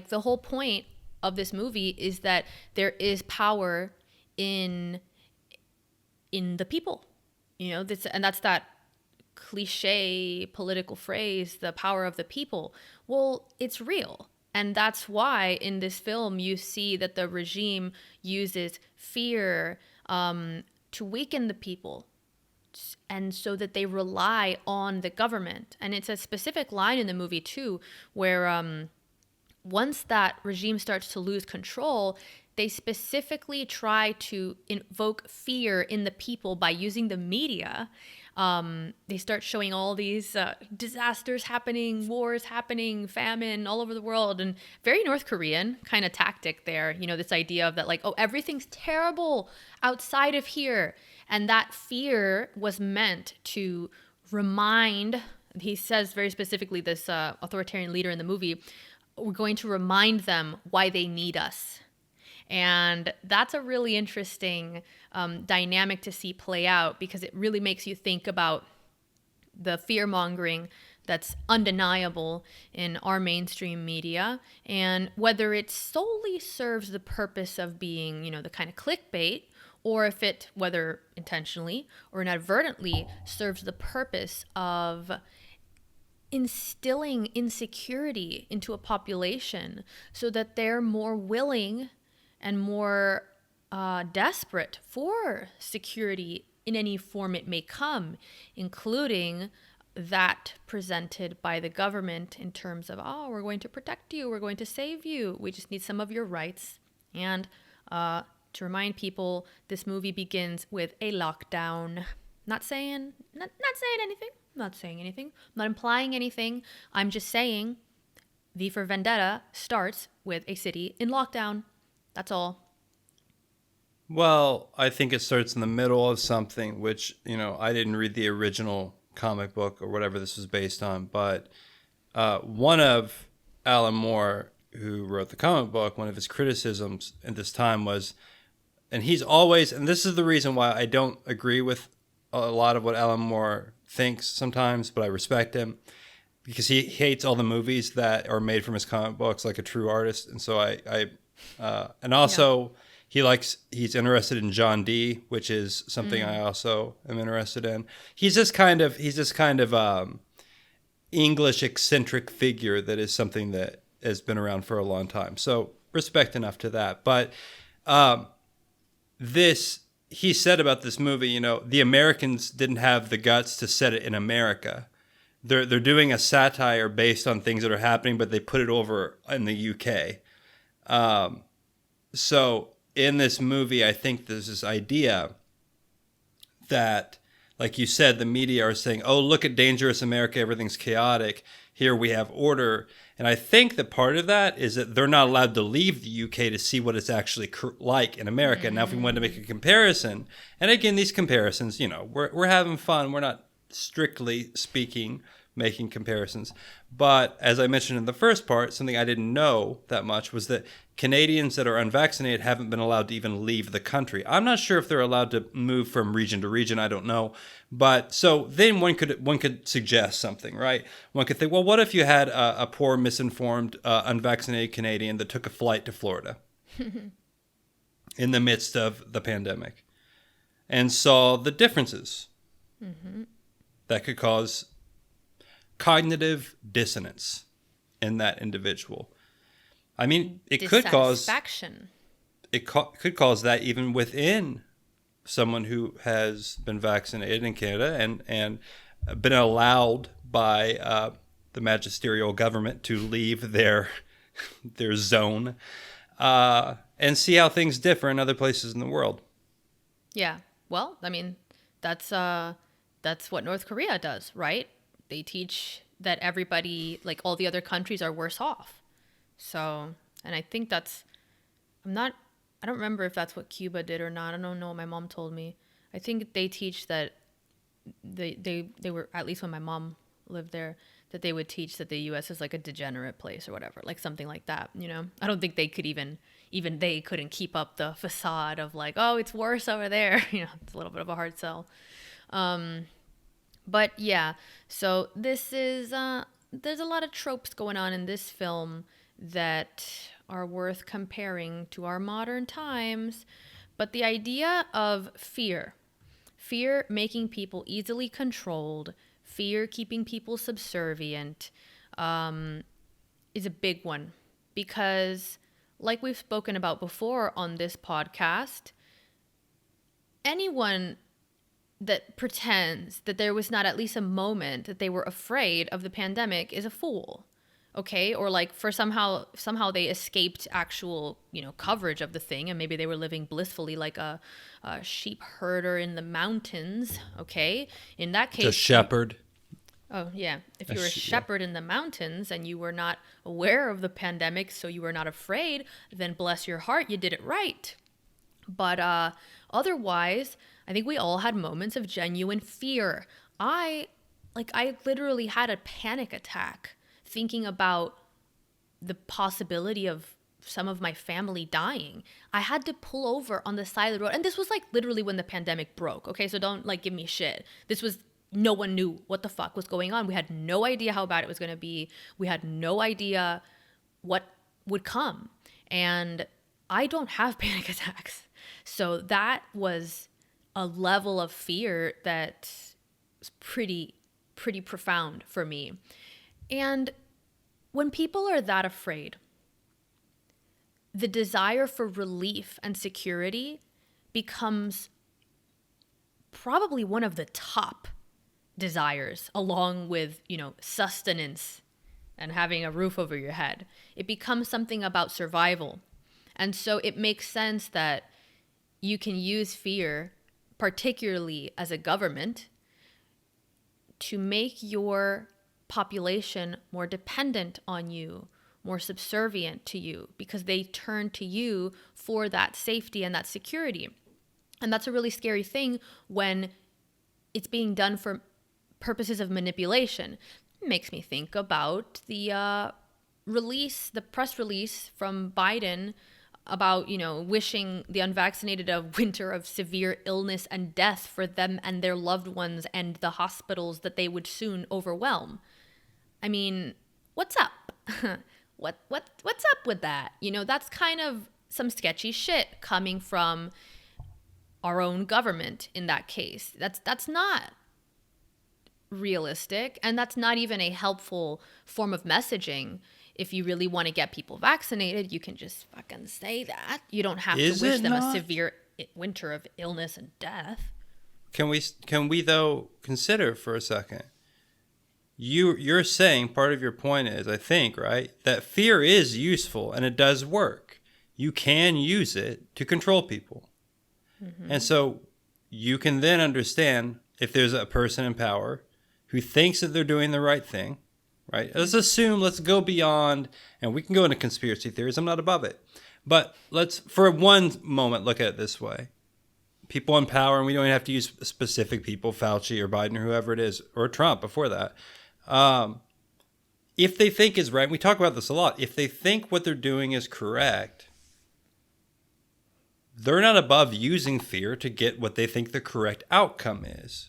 Like the whole point of this movie is that there is power in the people. And that's that cliche political phrase, the power of the people. Well, it's real. And that's why in this film you see that the regime uses fear to weaken the people, and so that they rely on the government. And it's a specific line in the movie too, where once that regime starts to lose control, they specifically try to invoke fear in the people by using the media. They start showing all these disasters happening, wars happening, famine all over the world, and very North Korean kind of tactic there. This idea of that, like, oh, everything's terrible outside of here. And that fear was meant to remind, he says very specifically, this authoritarian leader in the movie, we're going to remind them why they need us. And that's a really interesting dynamic to see play out, because it really makes you think about the fear-mongering that's undeniable in our mainstream media, and whether it solely serves the purpose of being, the kind of clickbait, or if it, whether intentionally or inadvertently, serves the purpose of instilling insecurity into a population so that they're more willing and more desperate for security in any form it may come, including that presented by the government in terms of, oh, we're going to protect you, we're going to save you, we just need some of your rights. And to remind people, this movie begins with a lockdown. Not saying anything. Not implying anything. I'm just saying V for Vendetta starts with a city in lockdown. That's all. Well, I think it starts in the middle of something, which, I didn't read the original comic book or whatever this was based on, but one of Alan Moore, who wrote the comic book, one of his criticisms at this time was, and he's always, and this is the reason why I don't agree with a lot of what Alan Moore thinks sometimes, but I respect him, because he hates all the movies that are made from his comic books like a true artist. And so and also he's interested in John Dee, which is something I also am interested in. He's this kind of English eccentric figure that is something that has been around for a long time. So respect enough to that. But he said about this movie, the Americans didn't have the guts to set it in America. They're doing a satire based on things that are happening, but they put it over in the UK. So in this movie, I think there's this idea that, like you said, the media are saying, oh, look at dangerous America, everything's chaotic. Here we have order. And I think that part of that is that they're not allowed to leave the UK to see what it's actually like in America. Now, if we wanted to make a comparison, and again, these comparisons, we're having fun. We're not, strictly speaking, making comparisons. But as I mentioned in the first part, something I didn't know that much was that Canadians that are unvaccinated haven't been allowed to even leave the country. I'm not sure if they're allowed to move from region to region. I don't know. But so then one could suggest something, right? One could think, well, what if you had a poor, misinformed, unvaccinated Canadian that took a flight to Florida in the midst of the pandemic and saw the differences that could cause cognitive dissonance in that individual. I mean, it could cause could cause that even within someone who has been vaccinated in Canada and been allowed by the magisterial government to leave their zone and see how things differ in other places in the world. Yeah. Well, I mean, that's what North Korea does, right? They teach that everybody, like all the other countries, are worse off. So, and I think I don't remember if that's what Cuba did or not. I don't know. My mom told me. I think they teach that they were, at least when my mom lived there, that they would teach that the U.S. is like a degenerate place or whatever, like something like that, I don't think they could even they couldn't keep up the facade of like, oh, it's worse over there. It's a little bit of a hard sell. But yeah, so this is, there's a lot of tropes going on in this film that are worth comparing to our modern times. But the idea of fear making people easily controlled, fear keeping people subservient, is a big one. Because, like we've spoken about before on this podcast, anyone that pretends that there was not at least a moment that they were afraid of the pandemic is a fool. Okay? Or like for somehow they escaped actual, coverage of the thing, and maybe they were living blissfully like a sheep herder in the mountains. Okay? In that case, a shepherd. Oh, yeah. If you were a shepherd in the mountains and you were not aware of the pandemic, so you were not afraid, then bless your heart, you did it right. But otherwise, I think we all had moments of genuine fear. I literally had a panic attack thinking about the possibility of some of my family dying. I had to pull over on the side of the road. And this was like literally when the pandemic broke. Okay, so don't like give me shit. This was, no one knew what the fuck was going on. We had no idea how bad it was going to be. We had no idea what would come. And I don't have panic attacks. So that was a level of fear that was pretty profound for me. And when people are that afraid, the desire for relief and security becomes probably one of the top desires, along with, sustenance and having a roof over your head. It becomes something about survival. And so it makes sense that you can use fear, particularly as a government, to make your population more dependent on you, more subservient to you, because they turn to you for that safety and that security. And that's a really scary thing when it's being done for purposes of manipulation. It makes me think about the press release from Biden about, wishing the unvaccinated a winter of severe illness and death for them and their loved ones and the hospitals that they would soon overwhelm. I mean, what's up? What's up with that? That's kind of some sketchy shit coming from our own government in that case. That's not realistic, and that's not even a helpful form of messaging. If you really want to get people vaccinated, you can just fucking say that. You don't have to wish them a severe winter of illness and death. Can we though consider for a second? You're saying part of your point is, I think, right, that fear is useful and it does work. You can use it to control people. Mm-hmm. And so you can then understand if there's a person in power who thinks that they're doing the right thing, right? Let's go beyond, and we can go into conspiracy theories. I'm not above it. But let's, for one moment, look at it this way. People in power, and we don't even have to use specific people, Fauci or Biden or whoever it is, or Trump before that. If they think is right, we talk about this a lot, if they think what they're doing is correct, they're not above using fear to get what they think the correct outcome is.